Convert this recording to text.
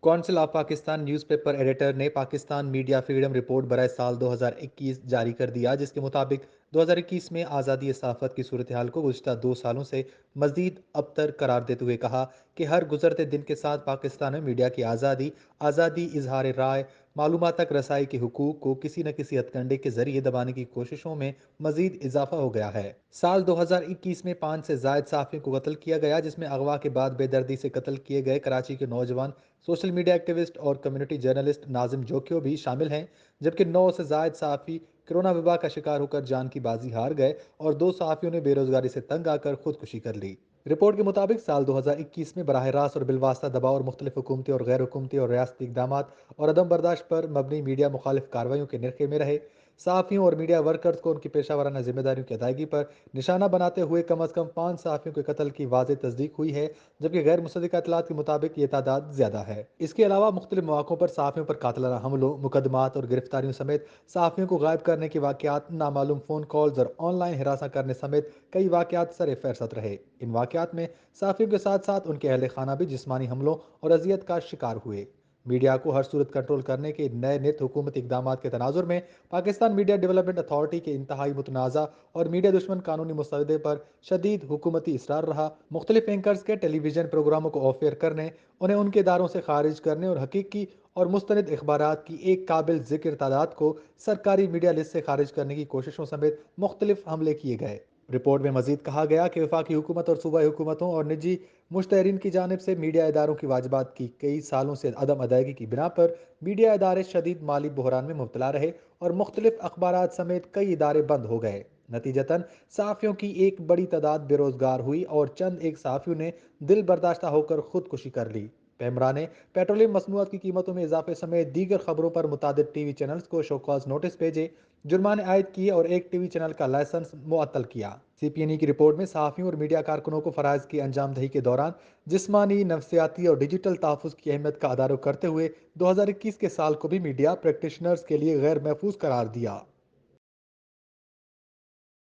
Council of Pakistan news paper editor نے Pakistan media freedom report برائے سال 2021 جاری کر دیا، جس کے مطابق 2021 میں آزادی صحافت کی صورتحال کو گزشتہ 2 سالوں سے مزید ابتر قرار دیتے ہوئے کہا کہ ہر گزرتے دن کے ساتھ پاکستان میں میڈیا کی آزادی اظہار رائے، معلومات تک رسائی کے حقوق کو کسی نہ کسی ہتھ کنڈے کے ذریعے دبانے کی کوششوں میں مزید اضافہ ہو گیا ہے۔ سال 2021 میں 5 سے زائد صحافیوں کو قتل کیا گیا، جس میں اغوا کے بعد بے دردی سے قتل کیے گئے کراچی کے نوجوان سوشل میڈیا ایکٹیوسٹ اور کمیونٹی جرنلسٹ ناظم جوکیو بھی شامل ہیں، جبکہ 9 سے زائد صحافی کرونا وبا کا شکار ہو کر جان کی بازی ہار گئے اور 2 صحافیوں نے بے روزگاری سے تنگ آ کر خودکشی کر لی۔ رپورٹ کے مطابق سال 2021 میں براہ راست اور بالواسطہ دباؤ اور مختلف حکومتی اور غیر حکومتی اور ریاستی اقدامات اور عدم برداشت پر مبنی میڈیا مخالف کارروائیوں کے نرخے میں رہے۔ صحافیوں اور میڈیا ورکرز کو ان کی پیشہ ورانہ ذمہ داریوں کی ادائیگی پر نشانہ بناتے ہوئے کم از کم 5 صحافیوں کے قتل کی واضح تصدیق ہوئی ہے، جبکہ غیر مصدقہ اطلاعات کے مطابق یہ تعداد زیادہ ہے۔ اس کے علاوہ مختلف مواقعوں پر صحافیوں پر قاتلانہ حملوں، مقدمات اور گرفتاریوں سمیت صحافیوں کو غائب کرنے کے واقعات، نامعلوم فون کالز اور آن لائن ہراساں کرنے سمیت کئی واقعات سر فہرست رہے۔ ان واقعات میں صحافیوں کے ساتھ ساتھ ان کے اہل خانہ بھی جسمانی حملوں اور اذیت کا شکار ہوئے۔ میڈیا کو ہر صورت کنٹرول کرنے کے نئے نت حکومتی اقدامات کے تناظر میں پاکستان میڈیا ڈیولپمنٹ اتھارٹی کے انتہائی متنازع اور میڈیا دشمن قانونی مسودے پر شدید حکومتی اصرار رہا۔ مختلف اینکرز کے ٹیلی ویژن پروگراموں کو آف ایئر کرنے، انہیں ان کے اداروں سے خارج کرنے اور حقیقی اور مستند اخبارات کی ایک قابل ذکر تعداد کو سرکاری میڈیا لسٹ سے خارج کرنے کی کوششوں سمیت مختلف حملے کیے گئے۔ رپورٹ میں مزید کہا گیا کہ وفاقی حکومت اور صوبائی حکومتوں اور نجی مشتہرین کی جانب سے میڈیا اداروں کی واجبات کی کئی سالوں سے عدم ادائیگی کی بنا پر میڈیا ادارے شدید مالی بحران میں مبتلا رہے اور مختلف اخبارات سمیت کئی ادارے بند ہو گئے۔ نتیجتاً صحافیوں کی ایک بڑی تعداد بے روزگار ہوئی اور چند ایک صحافیوں نے دل برداشتہ ہو کر خودکشی کر لی۔ پیمرا نے پیٹرولیم مصنوعات کی قیمتوں میں اضافے سمیت دیگر خبروں پر متعدد ٹی وی چینلز کو شوکاز نوٹس بھیجے، جرمانے عائد کیے اور ایک ٹی وی چینل کا لائسنس معطل کیا۔ سی پی این ای کی رپورٹ میں صحافیوں اور میڈیا کارکنوں کو فرائض کی انجام دہی کے دوران جسمانی، نفسیاتی اور ڈیجیٹل تحفظ کی اہمیت کا ادارہ کرتے ہوئے 2021 کے سال کو بھی میڈیا پریکٹیشنرز کے لیے غیر محفوظ قرار دیا۔